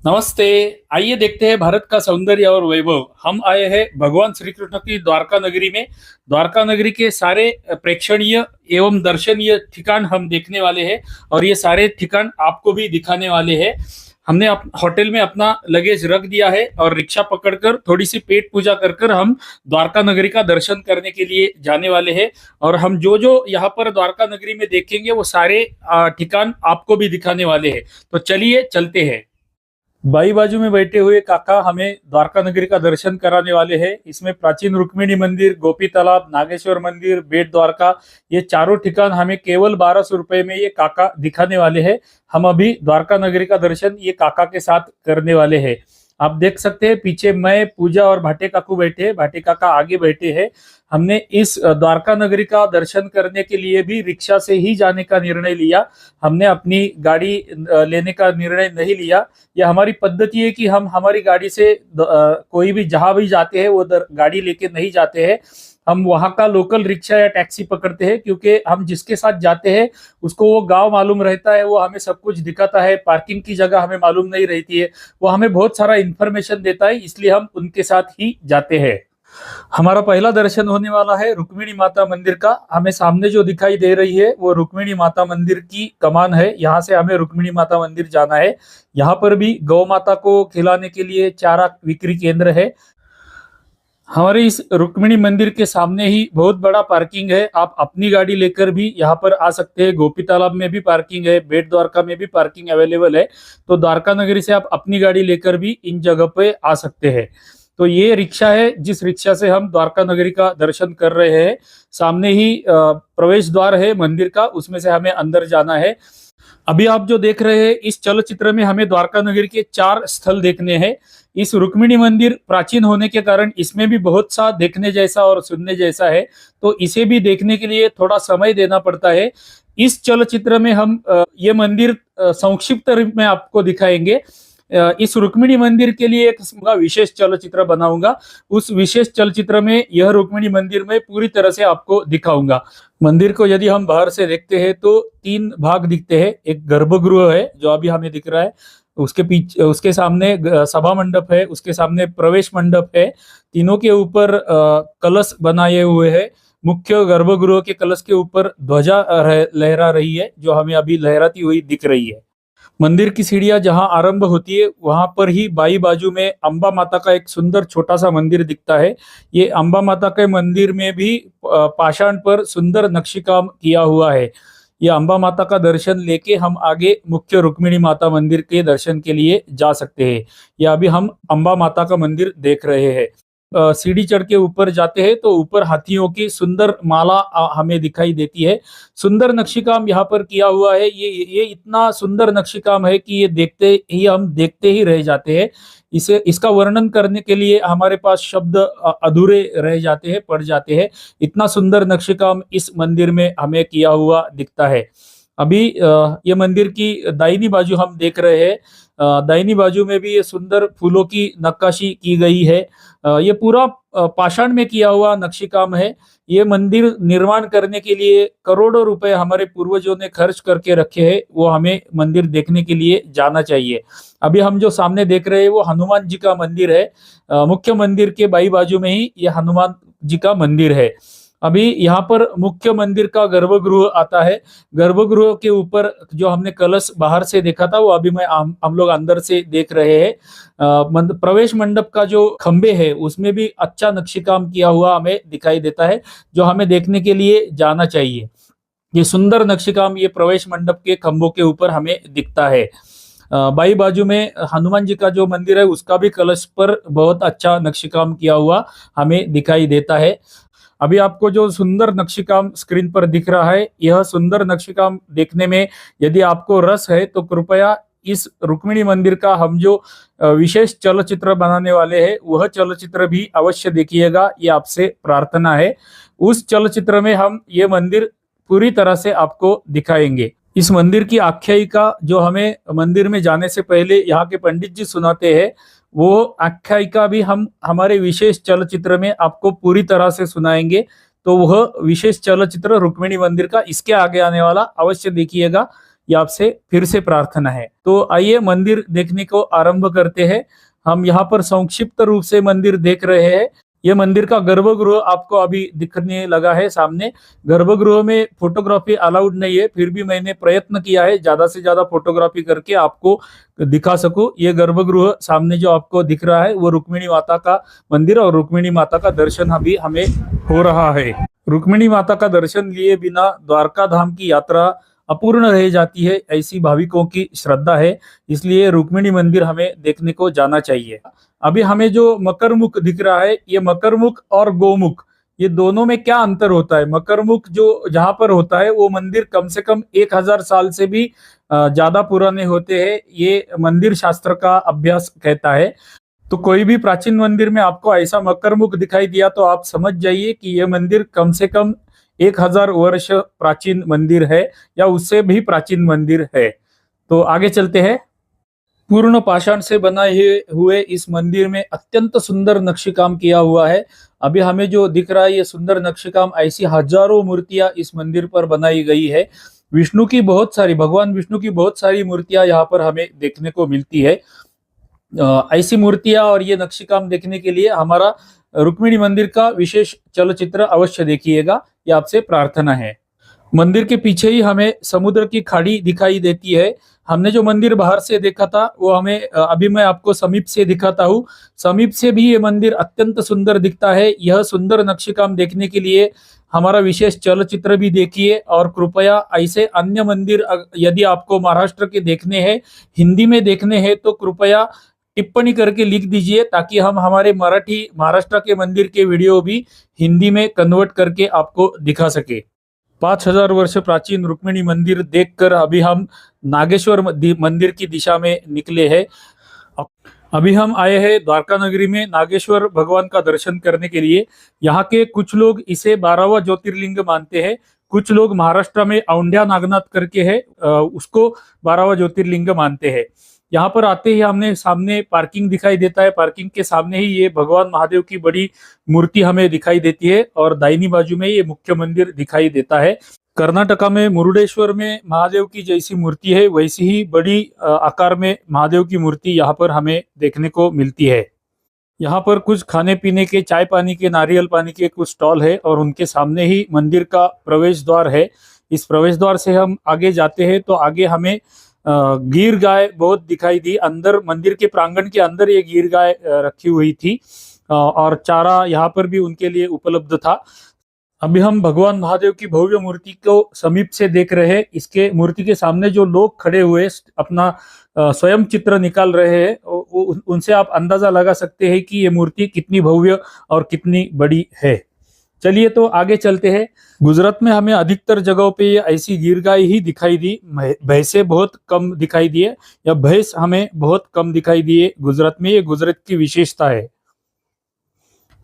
नमस्ते। आइए देखते हैं भारत का सौंदर्य और वैभव। हम आए हैं भगवान श्री कृष्ण की द्वारका नगरी में। द्वारका नगरी के सारे प्रेक्षणीय एवं दर्शनीय ठिकान हम देखने वाले हैं और ये सारे ठिकान आपको भी दिखाने वाले हैं। हमने होटल में अपना लगेज रख दिया है और रिक्शा पकड़कर थोड़ी सी पेट पूजा कर कर हम द्वारका नगरी का दर्शन करने के लिए जाने वाले हैं। और हम जो जो यहाँ पर द्वारका नगरी में देखेंगे वो सारे ठिकान आपको भी दिखाने वाले हैं। तो चलिए चलते हैं। बाई बाजू में बैठे हुए काका हमें द्वारका नगरी का दर्शन कराने वाले हैं। इसमें प्राचीन रुक्मिणी मंदिर, गोपी तालाब, नागेश्वर मंदिर, बेट द्वारका, ये चारों ठिकान हमें केवल 1200 रुपए में ये काका दिखाने वाले हैं। हम अभी द्वारका नगरी का दर्शन ये काका के साथ करने वाले हैं। आप देख सकते हैं पीछे मैं, पूजा और भाटे काकू बैठे हैं, भाटे काका आगे बैठे हैं। हमने इस द्वारका नगरी का दर्शन करने के लिए भी रिक्शा से ही जाने का निर्णय लिया। हमने अपनी गाड़ी लेने का निर्णय नहीं लिया। यह हमारी पद्धति है कि हम हमारी गाड़ी से कोई भी जहां भी जाते हैं वो गाड़ी लेके नहीं जाते हैं। हम वहां का लोकल रिक्शा या टैक्सी पकड़ते हैं, क्योंकि हम जिसके साथ जाते हैं उसको वो गांव मालूम रहता है, वो हमें सब कुछ दिखाता है। पार्किंग की जगह हमें मालूम नहीं रहती है, वो हमें बहुत सारा इंफॉर्मेशन देता है, इसलिए हम उनके साथ ही जाते हैं। हमारा पहला दर्शन होने वाला है रुक्मिणी माता मंदिर का। हमें सामने जो दिखाई दे रही है वो रुक्मिणी माता मंदिर की कमान है। यहाँ से हमें रुक्मिणी माता मंदिर जाना है। यहाँ पर भी गौ माता को खिलाने के लिए चारा विक्री केंद्र है। हमारे इस रुक्मिणी मंदिर के सामने ही बहुत बड़ा पार्किंग है। आप अपनी गाड़ी लेकर भी यहाँ पर आ सकते हैं। गोपी तालाब में भी पार्किंग है, बेट द्वारका में भी पार्किंग अवेलेबल है। तो द्वारका नगरी से आप अपनी गाड़ी लेकर भी इन जगह पे आ सकते हैं। तो ये रिक्शा है जिस रिक्शा से हम द्वारका नगरी का दर्शन कर रहे हैं। सामने ही प्रवेश द्वार है मंदिर का, उसमें से हमें अंदर जाना है। अभी आप जो देख रहे हैं इस चलचित्र में हमें द्वारका नगरी के 4 स्थल देखने हैं। इस रुक्मिणी मंदिर प्राचीन होने के कारण इसमें भी बहुत सा देखने जैसा और सुनने जैसा है, तो इसे भी देखने के लिए थोड़ा समय देना पड़ता है। इस चलचित्र में हम ये मंदिर संक्षिप्त रूप में आपको दिखाएंगे। इस रुक्मिणी मंदिर के लिए एक विशेष चलचित्र बनाऊंगा। उस विशेष चलचित्र में यह रुक्मिणी मंदिर में पूरी तरह से आपको दिखाऊंगा। मंदिर को यदि हम बाहर से देखते हैं तो 3 भाग दिखते हैं। एक गर्भगृह है जो अभी हमें दिख रहा है, उसके पीछे उसके सामने सभा मंडप है, उसके सामने प्रवेश मंडप है। तीनों के ऊपर कलश बनाए हुए हैं। मुख्य गर्भगृह के कलश के ऊपर ध्वजा लहरा रही है, जो हमें अभी लहराती हुई दिख रही है। मंदिर की सीढ़ियां जहां आरंभ होती है वहां पर ही बाई बाजू में अंबा माता का एक सुंदर छोटा सा मंदिर दिखता है। ये अंबा माता के मंदिर में भी पाषाण पर सुंदर नक्शीकाम किया हुआ है। ये अंबा माता का दर्शन लेके हम आगे मुख्य रुक्मिणी माता मंदिर के दर्शन के लिए जा सकते हैं। या अभी हम अंबा माता का मंदिर देख रहे हैं। सीढ़ी चढ़ के ऊपर जाते हैं तो ऊपर हाथियों की सुंदर माला हमें दिखाई देती है। सुंदर नक्शीकाम यहाँ पर किया हुआ है। ये इतना सुंदर नक्शीकाम है कि ये देखते ही रह जाते हैं। इसे इसका वर्णन करने के लिए हमारे पास शब्द अधूरे रह जाते हैं, पड़ जाते हैं। इतना सुंदर नक्शीकाम इस मंदिर में हमें किया हुआ दिखता है। अभी ये मंदिर की दाहिनी बाजू हम देख रहे हैं। दाहिनी बाजू में भी ये सुंदर फूलों की नक्काशी की गई है। ये पूरा पाषाण में किया हुआ नक्शीकाम है। ये मंदिर निर्माण करने के लिए करोड़ों रुपए हमारे पूर्वजों ने खर्च करके रखे हैं। वो हमें मंदिर देखने के लिए जाना चाहिए। अभी हम जो सामने देख रहे हैं वो हनुमान जी का मंदिर है। मुख्य मंदिर के बाई बाजू में ही ये हनुमान जी का मंदिर है। अभी यहाँ पर मुख्य मंदिर का गर्भगृह आता है। गर्भगृह के ऊपर जो हमने कलश बाहर से देखा था वो अभी हम लोग अंदर से देख रहे हैं। प्रवेश मंडप का जो खंबे है उसमें भी अच्छा नक्शीकाम किया हुआ हमें दिखाई देता है, जो हमें देखने के लिए जाना चाहिए। ये सुंदर नक्शीकाम ये प्रवेश मंडप के खंभों के ऊपर हमें दिखता है। बाई बाजू में हनुमान जी का जो मंदिर है उसका भी कलश पर बहुत अच्छा नक्शीकाम किया हुआ हमें दिखाई देता है। अभी आपको जो सुंदर नक्शीकाम स्क्रीन पर दिख रहा है, यह सुंदर नक्शीकाम देखने में यदि आपको रस है तो कृपया इस रुक्मिणी मंदिर का हम जो विशेष चलचित्र बनाने वाले हैं वह चलचित्र भी अवश्य देखिएगा, ये आपसे प्रार्थना है। उस चलचित्र में हम ये मंदिर पूरी तरह से आपको दिखाएंगे। इस मंदिर की आख्यायिका जो हमें मंदिर में जाने से पहले यहाँ के पंडित जी सुनाते हैं, वो आख्यायिका भी हम हमारे विशेष चलचित्र में आपको पूरी तरह से सुनाएंगे। तो वह विशेष चलचित्र रुक्मिणी मंदिर का इसके आगे आने वाला अवश्य देखिएगा। ये आपसे फिर से प्रार्थना है। तो आइए मंदिर देखने को आरंभ करते हैं। हम यहाँ पर संक्षिप्त रूप से मंदिर देख रहे हैं। ये मंदिर का गर्भगृह आपको अभी दिखने लगा है सामने। गर्भगृह में फोटोग्राफी अलाउड नहीं है, फिर भी मैंने प्रयत्न किया है ज्यादा से ज्यादा फोटोग्राफी करके आपको दिखा सकूं। ये गर्भगृह सामने जो आपको दिख रहा है वो रुक्मिणी माता का मंदिर और रुक्मिणी माता का दर्शन अभी हमें हो रहा है। रुक्मिणी माता का दर्शन लिए बिना द्वारका धाम की यात्रा अपूर्ण रह जाती है, ऐसी भाविकों की श्रद्धा है। इसलिए रुक्मिणी मंदिर हमें देखने को जाना चाहिए। अभी हमें जो मकरमुख दिख रहा है, ये मकरमुख और गोमुख, ये दोनों में क्या अंतर होता है? मकरमुख जो जहां पर होता है वो मंदिर कम से कम 1000 साल से भी ज्यादा पुराने होते हैं, ये मंदिर शास्त्र का अभ्यास कहता है। तो कोई भी प्राचीन मंदिर में आपको ऐसा मकरमुख दिखाई दिया तो आप समझ जाइए कि यह मंदिर कम से कम 1000 वर्ष प्राचीन मंदिर है या उससे भी प्राचीन मंदिर है। तो आगे चलते हैं। पूर्ण पाषाण से बनाए हुए इस मंदिर में अत्यंत सुंदर नक्शी काम किया हुआ है। अभी हमें जो दिख रहा है ये सुंदर नक्शी काम, ऐसी हजारों मूर्तियां इस मंदिर पर बनाई गई है। विष्णु की बहुत सारी, भगवान विष्णु की बहुत सारी मूर्तियां यहाँ पर हमें देखने को मिलती है। ऐसी मूर्तियां और ये नक्शी काम देखने के लिए हमारा रुक्मिणी मंदिर का विशेष चलचित्र अवश्य देखिएगा, ये आपसे प्रार्थना है। मंदिर के पीछे ही हमें समुद्र की खाड़ी दिखाई देती है। हमने जो मंदिर बाहर से देखा था वो हमें अभी मैं आपको समीप से दिखाता हूँ। समीप से भी ये मंदिर अत्यंत सुंदर दिखता है। यह सुंदर नक्शी काम देखने के लिए हमारा विशेष चलचित्र भी देखिए और कृपया ऐसे अन्य मंदिर यदि आपको महाराष्ट्र के देखने हैं, हिंदी में देखने हैं, तो कृपया टिप्पणी करके लिख दीजिए ताकि हम हमारे मराठी महाराष्ट्र के मंदिर के वीडियो भी हिंदी में कन्वर्ट करके आपको दिखा सके। 5000 वर्ष प्राचीन रुक्मिणी मंदिर देखकर अभी हम नागेश्वर मंदिर की दिशा में निकले हैं। अभी हम आए हैं द्वारका नगरी में नागेश्वर भगवान का दर्शन करने के लिए। यहाँ के कुछ लोग इसे 12वां ज्योतिर्लिंग मानते हैं, कुछ लोग महाराष्ट्र में औंढ्या नागनाथ करके है उसको 12वां ज्योतिर्लिंग मानते हैं। यहाँ पर आते ही हमने सामने पार्किंग दिखाई देता है, पार्किंग के सामने ही ये भगवान महादेव की बड़ी मूर्ति हमें दिखाई देती है और दाहिनी बाजू में ये मुख्य मंदिर दिखाई देता है। कर्नाटका में मुरुडेश्वर में महादेव की जैसी मूर्ति है वैसी ही बड़ी आकार में महादेव की मूर्ति यहाँ पर हमें देखने को मिलती है। यहाँ पर कुछ खाने पीने के, चाय पानी के, नारियल पानी के कुछ स्टॉल है और उनके सामने ही मंदिर का प्रवेश द्वार है। इस प्रवेश द्वार से हम आगे जाते हैं तो आगे हमें गिर गाय बहुत दिखाई दी। अंदर मंदिर के प्रांगण के अंदर ये गिर गाय रखी हुई थी और चारा यहाँ पर भी उनके लिए उपलब्ध था। अभी हम भगवान महादेव की भव्य मूर्ति को समीप से देख रहे हैं। इसके मूर्ति के सामने जो लोग खड़े हुए अपना स्वयं चित्र निकाल रहे हैं, उनसे आप अंदाजा लगा सकते हैं कि ये मूर्ति कितनी भव्य और कितनी बड़ी है। चलिए तो आगे चलते हैं। गुजरात में हमें अधिकतर जगहों पे ऐसी गिर गाय ही दिखाई दी, भैंसे बहुत कम दिखाई दिए या भैंस हमें बहुत कम दिखाई दिए गुजरात में। ये गुजरात की विशेषता है।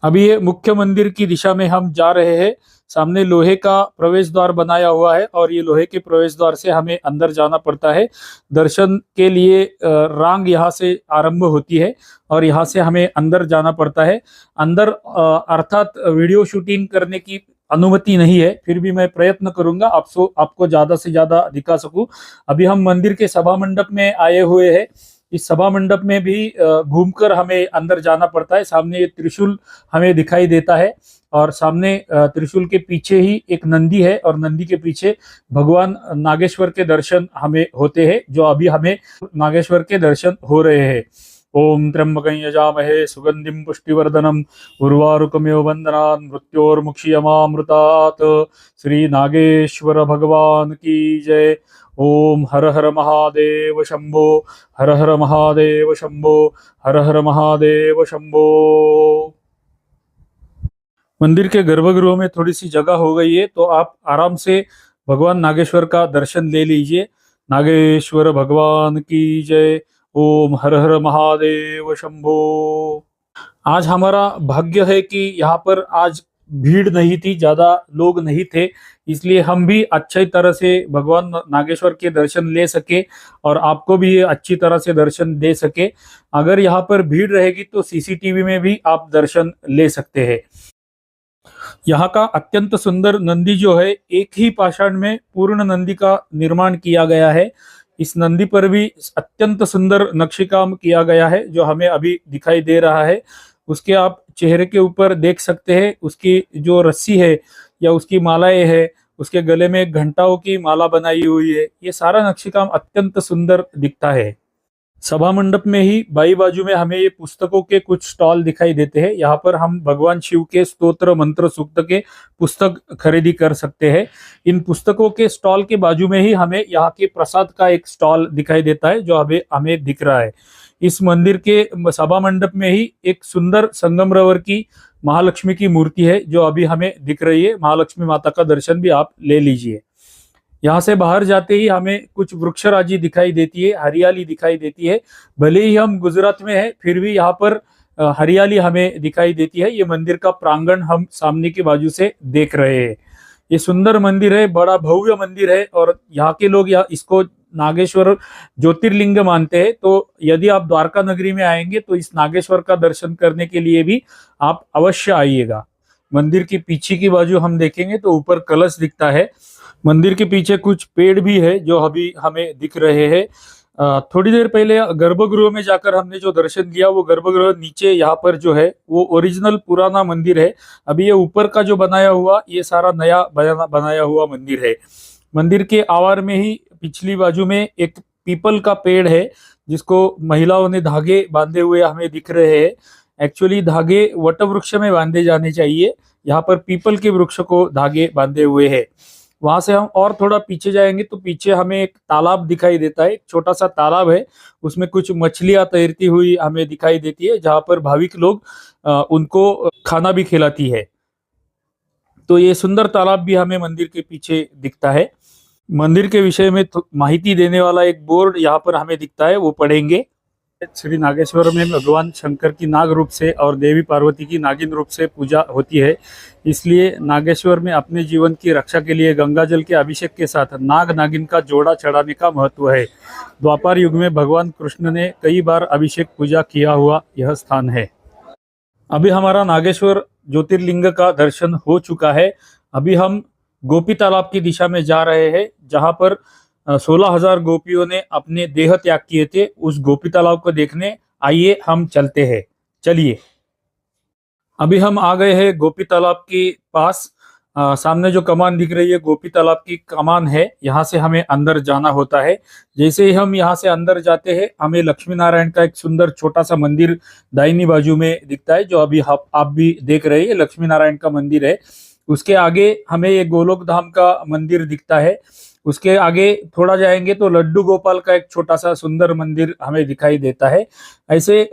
अभी ये मुख्य मंदिर की दिशा में हम जा रहे हैं। सामने लोहे का प्रवेश द्वार बनाया हुआ है और ये लोहे के प्रवेश द्वार से हमें अंदर जाना पड़ता है। दर्शन के लिए रांग यहाँ से आरंभ होती है और यहाँ से हमें अंदर जाना पड़ता है। अंदर अर्थात वीडियो शूटिंग करने की अनुमति नहीं है, फिर भी मैं प्रयत्न करूंगा आपको ज्यादा से ज्यादा दिखा सकूं। अभी हम मंदिर के सभा मंडप में आए हुए हैं। इस सभा मंडप में भी घूमकर हमें अंदर जाना पड़ता है। सामने ये त्रिशूल हमें दिखाई देता है और सामने त्रिशूल के पीछे ही एक नंदी है और नंदी के पीछे भगवान नागेश्वर के दर्शन हमें होते हैं, जो अभी हमें नागेश्वर के दर्शन हो रहे हैं। ओम त्र्यंबकं यजामहे सुगंधिं पुष्टिवर्धनम् उर्वारुकमिव बन्धनान् मृत्योर्मुक्षीयमामृतात्। श्री नागेश्वर भगवान की जय। ओम हर हर महादेव शंभो, हर हर महादेव शंभो, हर हर महादेव शंभो। मंदिर के गर्भगृह में थोड़ी सी जगह हो गई है तो आप आराम से भगवान नागेश्वर का दर्शन ले लीजिए। नागेश्वर भगवान की जय। ओम हर हर महादेव शंभो। आज हमारा भाग्य है कि यहाँ पर आज भीड़ नहीं थी, ज्यादा लोग नहीं थे, इसलिए हम भी अच्छी तरह से भगवान नागेश्वर के दर्शन ले सके और आपको भी अच्छी तरह से दर्शन दे सके। अगर यहाँ पर भीड़ रहेगी तो सीसीटीवी में भी आप दर्शन ले सकते हैं। यहाँ का अत्यंत सुंदर नंदी जो है, एक ही पाषाण में पूर्ण नंदी का निर्माण किया गया है। इस नंदी पर भी अत्यंत सुंदर नक्शी काम किया गया है जो हमें अभी दिखाई दे रहा है। उसके आप चेहरे के ऊपर देख सकते हैं, उसकी जो रस्सी है या उसकी मालाएं है, उसके गले में घंटाओं की माला बनाई हुई है। ये सारा नक्शी काम अत्यंत सुंदर दिखता है। सभा मंडप में ही बाई बाजू में हमें ये पुस्तकों के कुछ स्टॉल दिखाई देते हैं। यहाँ पर हम भगवान शिव के स्तोत्र मंत्र सूक्त के पुस्तक खरीदी कर सकते हैं। इन पुस्तकों के स्टॉल के बाजू में ही हमें यहाँ के प्रसाद का एक स्टॉल दिखाई देता है जो हमें हमें दिख रहा है। इस मंदिर के सभा मंडप में ही एक सुंदर संगमरवर की महालक्ष्मी की मूर्ति है जो अभी हमें दिख रही है। महालक्ष्मी माता का दर्शन भी आप ले लीजिए। यहाँ से बाहर जाते ही हमें कुछ वृक्षराजी दिखाई देती है, हरियाली दिखाई देती है। भले ही हम गुजरात में है, फिर भी यहाँ पर हरियाली हमें दिखाई देती है। ये मंदिर का प्रांगण हम सामने की बाजू से देख रहे हैं। ये सुंदर मंदिर है, बड़ा भव्य मंदिर है और यहाँ के लोग इसको नागेश्वर ज्योतिर्लिंग मानते हैं। तो यदि आप द्वारका नगरी में आएंगे तो इस नागेश्वर का दर्शन करने के लिए भी आप अवश्य आइएगा। मंदिर की पीछे की बाजू हम देखेंगे तो ऊपर कलश दिखता है। मंदिर के पीछे कुछ पेड़ भी है जो अभी हमें दिख रहे हैं। थोड़ी देर पहले गर्भगृह में जाकर हमने जो दर्शन किया, वो गर्भगृह नीचे यहाँ पर जो है वो ओरिजिनल पुराना मंदिर है। अभी ये ऊपर का जो बनाया हुआ, ये सारा नया बनाया हुआ मंदिर है। मंदिर के आवार में ही पिछली बाजू में एक पीपल का पेड़ है जिसको महिलाओं ने धागे बांधे हुए हमें दिख रहे हैं। एक्चुअली धागे वट वृक्ष में बांधे जाने चाहिए, यहाँ पर पीपल के वृक्ष को धागे बांधे हुए हैं। वहां से हम और थोड़ा पीछे जाएंगे तो पीछे हमें एक तालाब दिखाई देता है। एक छोटा सा तालाब है, उसमें कुछ मछलियां तैरती हुई हमें दिखाई देती है, जहां पर भाविक लोग उनको खाना भी खिलाती है। तो ये सुंदर तालाब भी हमें मंदिर के पीछे दिखता है। मंदिर के विषय में माहिती देने वाला एक बोर्ड यहाँ पर हमें दिखता है, वो पढ़ेंगे। श्री नागेश्वर में भगवान शंकर की नाग रूप से और देवी पार्वती की नागिन रूप से पूजा होती है। इसलिए नागेश्वर में अपने जीवन की रक्षा के लिए गंगा जल के अभिषेक के साथ नाग नागिन का जोड़ा चढ़ाने का महत्व है। द्वापर युग में भगवान कृष्ण ने कई बार अभिषेक पूजा किया हुआ यह स्थान है। अभी हमारा नागेश्वर ज्योतिर्लिंग का दर्शन हो चुका है। अभी हम गोपी तालाब की दिशा में जा रहे हैं, जहां पर 16,000 गोपियों ने अपने देह त्याग किए थे। उस गोपी तालाब को देखने आइए हम चलते हैं, चलिए। अभी हम आ गए हैं गोपी तालाब के पास। सामने जो कमान दिख रही है गोपी तालाब की कमान है। यहाँ से हमें अंदर जाना होता है। जैसे ही हम यहाँ से अंदर जाते हैं, हमें लक्ष्मी नारायण का एक सुंदर छोटा सा मंदिर दाहिनी बाजू में दिखता है, जो अभी आप भी देख रहे हैं, लक्ष्मी नारायण का मंदिर है। उसके आगे हमें ये गोलोक धाम का मंदिर दिखता है। उसके आगे थोड़ा जाएंगे तो लड्डू गोपाल का एक छोटा सा सुंदर मंदिर हमें दिखाई देता है। ऐसे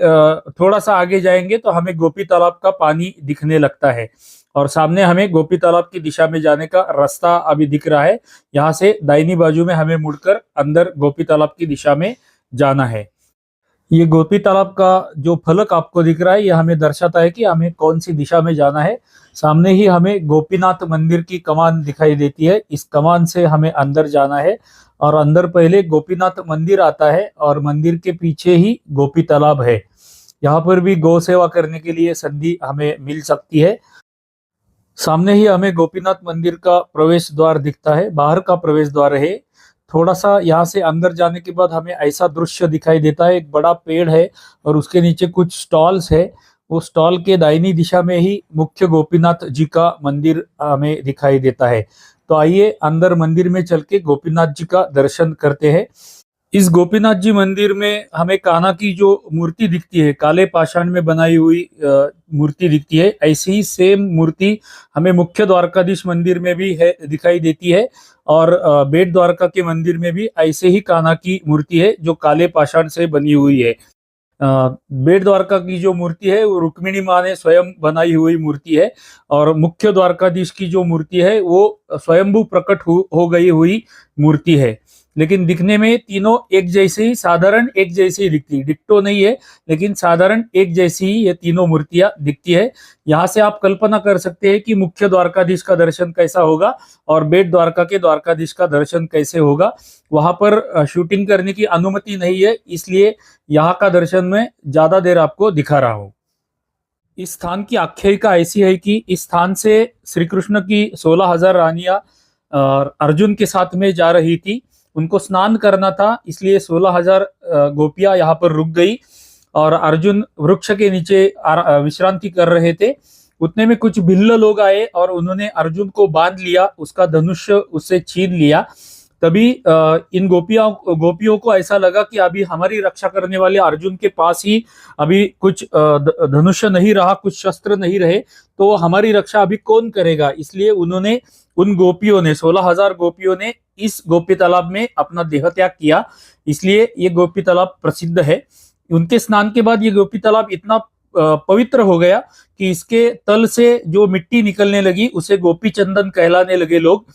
थोड़ा सा आगे जाएंगे तो हमें गोपी तालाब का पानी दिखने लगता है और सामने हमें गोपी तालाब की दिशा में जाने का रास्ता अभी दिख रहा है। यहाँ से दाहिनी बाजू में हमें मुड़कर अंदर गोपी तालाब की दिशा में जाना है। ये गोपी तालाब का जो फलक आपको दिख रहा है, ये हमें दर्शाता है कि हमें कौन सी दिशा में जाना है। सामने ही हमें गोपीनाथ मंदिर की कमान दिखाई देती है। इस कमान से हमें अंदर जाना है और अंदर पहले गोपीनाथ मंदिर आता है और मंदिर के पीछे ही गोपी तालाब है। यहाँ पर भी गौ सेवा करने के लिए संधि हमें मिल सकती है। सामने ही हमें गोपीनाथ मंदिर का प्रवेश द्वार दिखता है, बाहर का प्रवेश द्वार है। थोड़ा सा यहाँ से अंदर जाने के बाद हमें ऐसा दृश्य दिखाई देता है, एक बड़ा पेड़ है और उसके नीचे कुछ स्टॉल्स है। वो स्टॉल के दाहिनी दिशा में ही मुख्य गोपीनाथ जी का मंदिर हमें दिखाई देता है। तो आइए अंदर मंदिर में चल के गोपीनाथ जी का दर्शन करते हैं। इस गोपीनाथ जी मंदिर में हमें कान्हा की जो मूर्ति दिखती है, काले पाषाण में बनाई हुई मूर्ति दिखती है, ऐसी ही सेम मूर्ति हमें मुख्य द्वारकाधीश मंदिर में भी है दिखाई देती है। और बेट द्वारका के मंदिर में भी ऐसे ही कान्हा की मूर्ति है जो काले पाषाण से बनी हुई है। बेट द्वारका की जो मूर्ति है वो रुक्मिणी माँ ने स्वयं बनाई हुई मूर्ति है और मुख्य द्वारकाधीश की जो मूर्ति है वो स्वयंभू प्रकट हो गई हुई मूर्ति है। लेकिन दिखने में तीनों एक जैसे ही, साधारण एक जैसी ही दिखती है, डिक्टो नहीं है लेकिन साधारण एक जैसी ही ये तीनों मूर्तियां दिखती है। यहाँ से आप कल्पना कर सकते हैं कि मुख्य द्वारकाधीश का दर्शन कैसा होगा और बेट द्वारका के द्वारकाधीश का दर्शन कैसे होगा। वहां पर शूटिंग करने की अनुमति नहीं है, इसलिए यहाँ का दर्शन मैं ज्यादा देर आपको दिखा रहा हूँ। इस स्थान की आख्यायिका ऐसी है कि इस स्थान से श्री कृष्ण की 16,000 रानियां अर्जुन के साथ में जा रही थी। उनको स्नान करना था, इसलिए 16,000 गोपियां यहाँ पर रुक गई और अर्जुन वृक्ष के नीचे विश्रांति कर रहे थे। उतने में कुछ भिल्ल लोग आए और उन्होंने अर्जुन को बांध लिया, उसका धनुष्य उससे छीन लिया। तभी इन गोपियों को ऐसा लगा कि अभी हमारी रक्षा करने वाले अर्जुन के पास ही अभी कुछ धनुष्य नहीं रहा, कुछ शस्त्र नहीं रहे, तो हमारी रक्षा अभी कौन करेगा। इसलिए उन्होंने उन गोपियों ने 16,000 गोपियों ने इस गोपी तालाब में अपना देह त्याग किया, इसलिए ये गोपी तालाब प्रसिद्ध है। उनके स्नान के बाद ये गोपी तालाब इतना पवित्र हो गया कि इसके तल से जो मिट्टी निकलने लगी उसे गोपी चंदन कहलाने लगे लोग।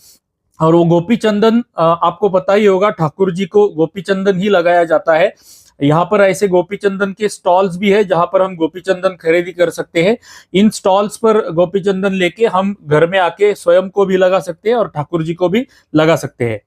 और वो गोपी चंदन आपको पता ही होगा, ठाकुर जी को गोपी चंदन ही लगाया जाता है। यहाँ पर ऐसे गोपी चंदन के स्टॉल्स भी है जहां पर हम गोपी चंदन खरीदी कर सकते हैं। इन स्टॉल्स पर गोपी चंदन लेके हम घर में आके स्वयं को भी लगा सकते हैं और ठाकुर जी को भी लगा सकते हैं।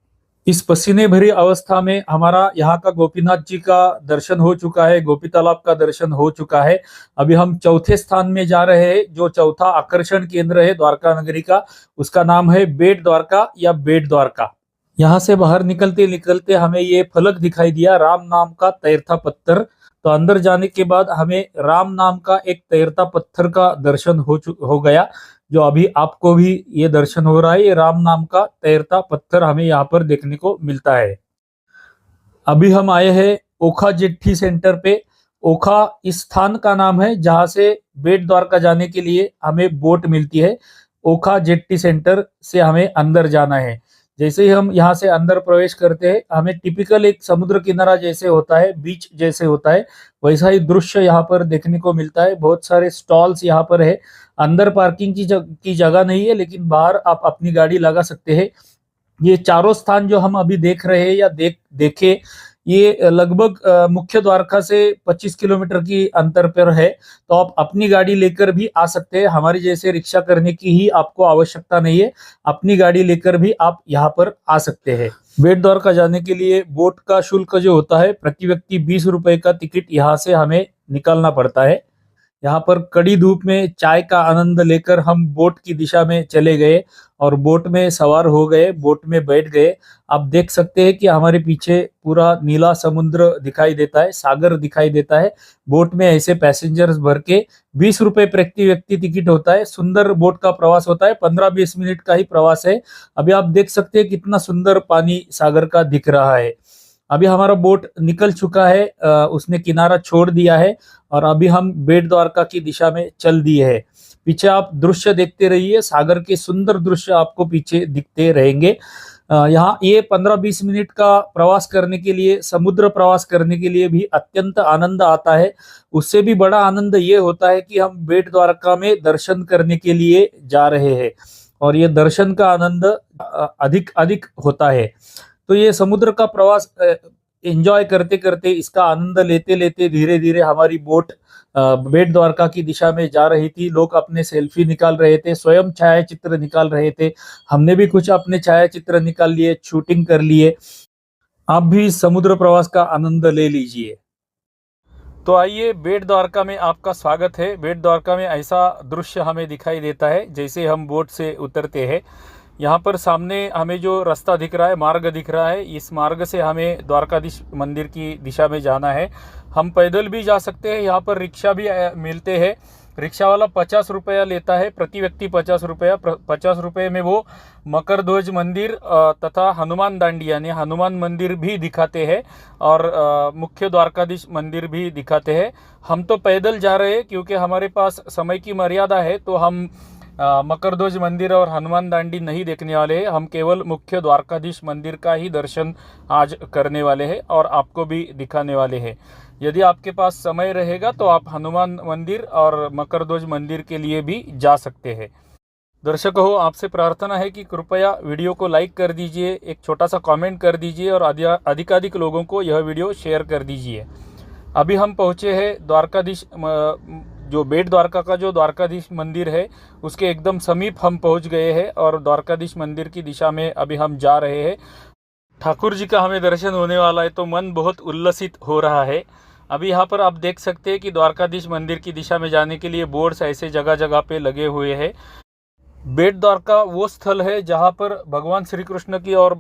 इस पसीने भरी अवस्था में हमारा यहाँ का गोपीनाथ जी का दर्शन हो चुका है, गोपी तालाब का दर्शन हो चुका है। अभी हम चौथे स्थान में जा रहे हैं, जो चौथा आकर्षण केंद्र है द्वारका नगरी का, उसका नाम है बेट द्वारका या बेट द्वारका। यहाँ से बाहर निकलते निकलते हमें ये फलक दिखाई दिया, राम नाम का तैरता पत्थर। तो अंदर जाने के बाद हमें राम नाम का एक तैरता पत्थर का दर्शन हो गया, जो अभी आपको भी ये दर्शन हो रहा है। ये राम नाम का तैरता पत्थर हमें यहाँ पर देखने को मिलता है। अभी हम आए हैं ओखा जेट्टी सेंटर पे। ओखा इस स्थान का नाम है जहां से बेट द्वारका जाने के लिए हमें बोट मिलती है। ओखा जेट्टी सेंटर से हमें अंदर जाना है। जैसे ही हम यहाँ से अंदर प्रवेश करते हैं, हमें टिपिकल एक समुद्र किनारा जैसे होता है, बीच जैसे होता है, वैसा ही दृश्य यहाँ पर देखने को मिलता है। बहुत सारे स्टॉल्स यहाँ पर है। अंदर पार्किंग की जगह नहीं है, लेकिन बाहर आप अपनी गाड़ी लगा सकते हैं। ये चारों स्थान जो हम अभी देख रहे हैं या देखे, ये लगभग मुख्य द्वारका से 25 किलोमीटर की अंतर पर है। तो आप अपनी गाड़ी लेकर भी आ सकते हैं। हमारी जैसे रिक्शा करने की ही आपको आवश्यकता नहीं है, अपनी गाड़ी लेकर भी आप यहाँ पर आ सकते हैं। बेट द्वारका जाने के लिए बोट का शुल्क जो होता है, प्रति व्यक्ति 20 रुपए का टिकट यहाँ से हमें निकालना पड़ता है। यहाँ पर कड़ी धूप में चाय का आनंद लेकर हम बोट की दिशा में चले गए और बोट में सवार हो गए, बोट में बैठ गए। आप देख सकते हैं कि हमारे पीछे पूरा नीला समुद्र दिखाई देता है, सागर दिखाई देता है। बोट में ऐसे पैसेंजर्स भर के 20 रुपए प्रति व्यक्ति टिकट होता है। सुंदर बोट का प्रवास होता है, 15-20 मिनट का ही प्रवास है। अभी आप देख सकते हैं कितना सुंदर पानी सागर का दिख रहा है। अभी हमारा बोट निकल चुका है, उसने किनारा छोड़ दिया है और अभी हम बेट द्वारका की दिशा में चल दिए हैं। पीछे आप दृश्य देखते रहिए, सागर के सुंदर दृश्य आपको पीछे दिखते रहेंगे। यहाँ ये 15-20 मिनट का प्रवास करने के लिए, समुद्र प्रवास करने के लिए भी अत्यंत आनंद आता है। उससे भी बड़ा आनंद ये होता है कि हम बेट द्वारका में दर्शन करने के लिए जा रहे हैं और ये दर्शन का आनंद अधिक अधिक होता है। तो ये समुद्र का प्रवास एंजॉय करते करते, इसका आनंद लेते लेते धीरे धीरे हमारी बोट बेट द्वारका की दिशा में जा रही थी। लोग अपने सेल्फी निकाल रहे थे, स्वयं छायाचित्र निकाल रहे थे। हमने भी कुछ अपने छायाचित्र निकाल लिए, शूटिंग कर लिए। आप भी समुद्र प्रवास का आनंद ले लीजिए। तो आइए, बेट द्वारका में आपका स्वागत है। बेट द्वारका में ऐसा दृश्य हमें दिखाई देता है जैसे हम बोट से उतरते हैं। यहाँ पर सामने हमें जो रास्ता दिख रहा है, मार्ग दिख रहा है, इस मार्ग से हमें द्वारकाधीश मंदिर की दिशा में जाना है। हम पैदल भी जा सकते हैं, यहाँ पर रिक्शा भी मिलते हैं। रिक्शा वाला 50 रुपया लेता है, प्रति व्यक्ति 50 रुपया। 50 रुपये में वो मकर ध्वज मंदिर तथा हनुमान दांडी यानी हनुमान मंदिर भी दिखाते हैं और मुख्य द्वारकाधीश मंदिर भी दिखाते हैं। हम तो पैदल जा रहे हैं क्योंकि हमारे पास समय की मर्यादा है, तो हम मकर ध्वज मंदिर और हनुमान दांडी नहीं देखने वाले हैं। हम केवल मुख्य द्वारकाधीश मंदिर का ही दर्शन आज करने वाले हैं और आपको भी दिखाने वाले हैं। यदि आपके पास समय रहेगा तो आप हनुमान मंदिर और मकर ध्वज मंदिर के लिए भी जा सकते हैं। दर्शकों हो, आपसे प्रार्थना है कि कृपया वीडियो को लाइक कर दीजिए, एक छोटा सा कमेंट कर दीजिए और अधिकाधिक लोगों को यह वीडियो शेयर कर दीजिए। अभी हम पहुँचे हैं द्वारकाधीश, जो बेट द्वारका का जो द्वारकाधीश मंदिर है उसके एकदम समीप हम पहुंच गए हैं और द्वारकाधीश मंदिर की दिशा में अभी हम जा रहे हैं। ठाकुर जी का हमें दर्शन होने वाला है तो मन बहुत उल्लसित हो रहा है। अभी यहाँ पर आप देख सकते हैं कि द्वारकाधीश मंदिर की दिशा में जाने के लिए बोर्ड्स ऐसे जगह जगह पे लगे हुए हैं। बेट द्वारका वो स्थल है जहाँ पर भगवान श्री कृष्ण की और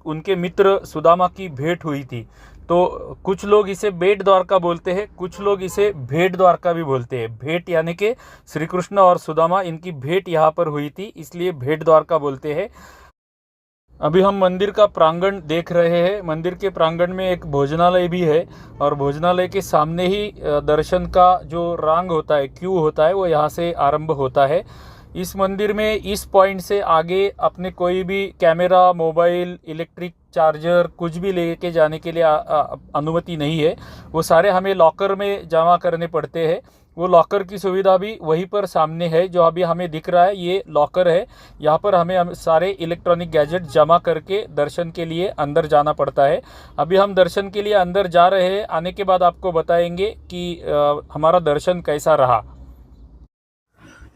उनके मित्र सुदामा की भेंट हुई थी। तो कुछ लोग इसे बेट द्वारका बोलते हैं, कुछ लोग इसे भेंट द्वारका भी बोलते हैं। भेंट यानी कि श्री कृष्ण और सुदामा इनकी भेंट यहाँ पर हुई थी, इसलिए भेंट द्वारका बोलते हैं। अभी हम मंदिर का प्रांगण देख रहे हैं। मंदिर के प्रांगण में एक भोजनालय भी है और भोजनालय के सामने ही दर्शन का जो रांग होता है, क्यू होता है, वो यहाँ से आरंभ होता है। इस मंदिर में इस पॉइंट से आगे अपने कोई भी कैमरा, मोबाइल, इलेक्ट्रिक चार्जर कुछ भी लेके जाने के लिए अनुमति नहीं है। वो सारे हमें लॉकर में जमा करने पड़ते हैं। वो लॉकर की सुविधा भी वहीं पर सामने है, जो अभी हमें दिख रहा है ये लॉकर है। यहाँ पर हमें सारे इलेक्ट्रॉनिक गैजेट जमा करके दर्शन के लिए अंदर जाना पड़ता है। अभी हम दर्शन के लिए अंदर जा रहे हैं। आने के बाद आपको बताएंगे कि हमारा दर्शन कैसा रहा।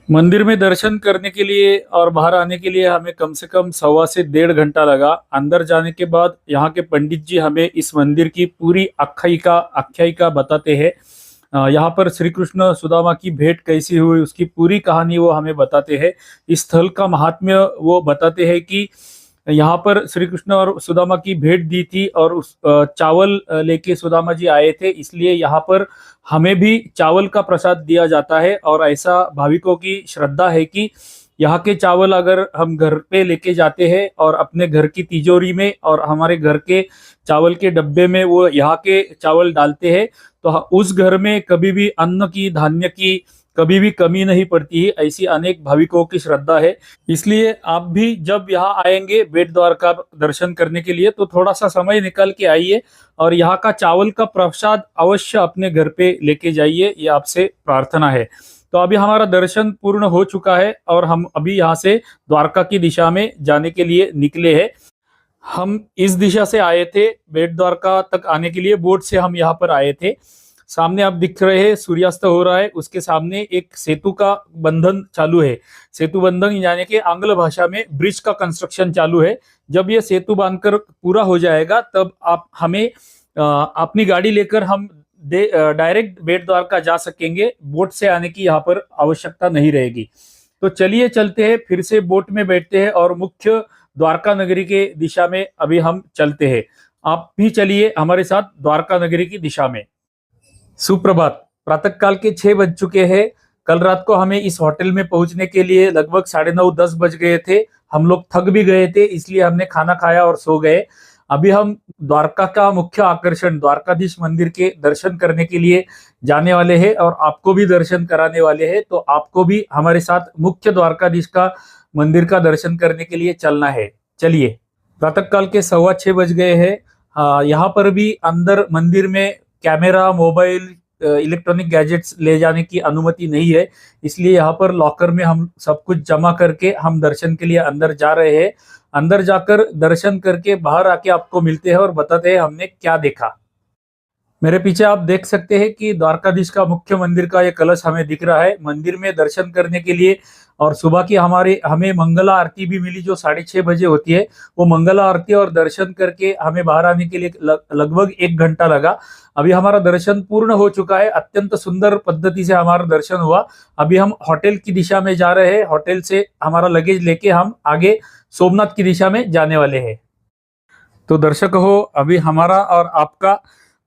मंदिर में दर्शन करने के लिए और बाहर आने के लिए हमें कम से कम 1.25 से 1.5 घंटा लगा। अंदर जाने के बाद यहाँ के पंडित जी हमें इस मंदिर की पूरी आख्यायिका बताते हैं। यहाँ पर श्री कृष्ण सुदामा की भेंट कैसी हुई, उसकी पूरी कहानी वो हमें बताते हैं। इस स्थल का महात्म्य वो बताते हैं कि यहाँ पर श्री कृष्ण और सुदामा की भेंट दी थी और उस चावल लेके सुदामा जी आए थे, इसलिए यहाँ पर हमें भी चावल का प्रसाद दिया जाता है। और ऐसा भाविकों की श्रद्धा है कि यहाँ के चावल अगर हम घर पे लेके जाते हैं और अपने घर की तिजोरी में और हमारे घर के चावल के डब्बे में वो यहाँ के चावल डालते हैं, तो उस घर में कभी भी अन्न की, धान्य की कभी भी कमी नहीं पड़ती है। ऐसी अनेक भाविकों की श्रद्धा है। इसलिए आप भी जब यहाँ आएंगे बेट द्वारका दर्शन करने के लिए, तो थोड़ा सा समय निकाल के आइए और यहाँ का चावल का प्रसाद अवश्य अपने घर पे लेके जाइए, ये आपसे प्रार्थना है। तो अभी हमारा दर्शन पूर्ण हो चुका है और हम अभी यहाँ से द्वारका की दिशा में जाने के लिए निकले हैं। हम इस दिशा से आए थे, बेट द्वारका तक आने के लिए बोट से हम यहाँ पर आए थे। सामने आप दिख रहे हैं सूर्यास्त हो रहा है, उसके सामने एक सेतु का बंधन चालू है। सेतु बंधन यानी कि आंग्ल भाषा में ब्रिज का कंस्ट्रक्शन चालू है। जब ये सेतु बांधकर पूरा हो जाएगा तब आप हमें अपनी गाड़ी लेकर हम डायरेक्ट बेट द्वारका जा सकेंगे। बोट से आने की यहाँ पर आवश्यकता नहीं रहेगी। तो चलिए चलते हैं, फिर से बोट में बैठते हैं और मुख्य द्वारका नगरी के दिशा में अभी हम चलते हैं। आप भी चलिए हमारे साथ द्वारका नगरी की दिशा में। सुप्रभात। प्रातःकाल के 6 बज चुके हैं। कल रात को हमें इस होटल में पहुंचने के लिए लगभग 9:30-10 बज गए थे। हम लोग थक भी गए थे, इसलिए हमने खाना खाया और सो गए। अभी हम द्वारका का मुख्य आकर्षण द्वारकाधीश मंदिर के दर्शन करने के लिए जाने वाले हैं और आपको भी दर्शन कराने वाले हैं। तो आपको भी हमारे साथ मुख्य द्वारकाधीश का मंदिर का दर्शन करने के लिए चलना है। चलिए। प्रातःकाल के 6:15 बज गए हैं। यहाँ पर भी अंदर मंदिर में कैमरा, मोबाइल, इलेक्ट्रॉनिक गैजेट्स ले जाने की अनुमति नहीं है, इसलिए यहाँ पर लॉकर में हम सब कुछ जमा करके हम दर्शन के लिए अंदर जा रहे हैं। अंदर जाकर दर्शन करके बाहर आके आपको मिलते हैं और बताते हैं हमने क्या देखा। मेरे पीछे आप देख सकते हैं कि द्वारकाधीश का मुख्य मंदिर का ये कलश हमें दिख रहा है। मंदिर में दर्शन करने के लिए और सुबह की हमें मंगला आरती भी मिली जो 6:30 बजे होती है। वो मंगला आरती और दर्शन करके हमें बाहर आने के लिए लगभग 1 घंटा लगा। अभी हमारा दर्शन पूर्ण हो चुका है। अत्यंत सुंदर पद्धति से हमारा दर्शन हुआ। अभी हम होटल की दिशा में जा रहे हैं। होटल से हमारा लगेज लेके हम आगे सोमनाथ की दिशा में जाने वाले हैं। तो दर्शक हो, अभी हमारा और आपका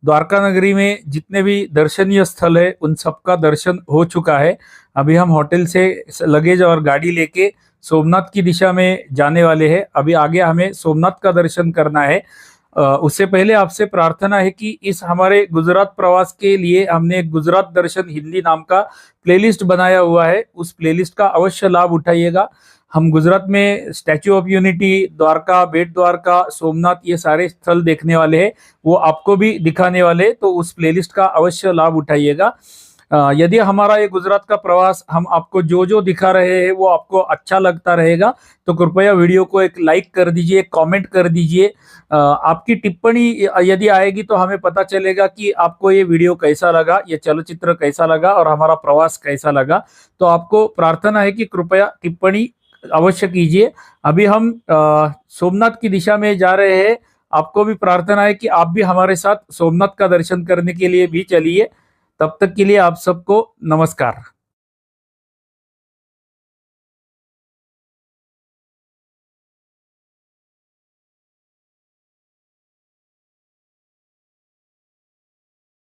द्वारका नगरी में जितने भी दर्शनीय स्थल है उन सबका दर्शन हो चुका है। अभी हम होटल से लगेज और गाड़ी लेके सोमनाथ की दिशा में जाने वाले हैं। अभी आगे हमें सोमनाथ का दर्शन करना है। उससे पहले आपसे प्रार्थना है कि इस हमारे गुजरात प्रवास के लिए हमने एक गुजरात दर्शन हिंदी नाम का प्लेलिस्ट बनाया हुआ है। उस प्लेलिस्ट का अवश्य लाभ उठाइएगा। हम गुजरात में स्टैच्यू ऑफ यूनिटी, द्वारका, बेट द्वारका, सोमनाथ ये सारे स्थल देखने वाले हैं, वो आपको भी दिखाने वाले, तो उस प्लेलिस्ट का अवश्य लाभ उठाइएगा। यदि हमारा ये गुजरात का प्रवास हम आपको जो जो दिखा रहे हैं वो आपको अच्छा लगता रहेगा तो कृपया वीडियो को एक लाइक कर दीजिए, कमेंट कर दीजिए। आपकी टिप्पणी यदि आएगी तो हमें पता चलेगा कि आपको ये वीडियो कैसा लगा, ये चलचित्र कैसा लगा और हमारा प्रवास कैसा लगा। तो आपको प्रार्थना है कि कृपया टिप्पणी अवश्य कीजिए। अभी हम सोमनाथ की दिशा में जा रहे हैं आपको भी प्रार्थना है कि आप भी हमारे साथ सोमनाथ का दर्शन करने के लिए भी चलिए। तब तक के लिए आप सबको नमस्कार।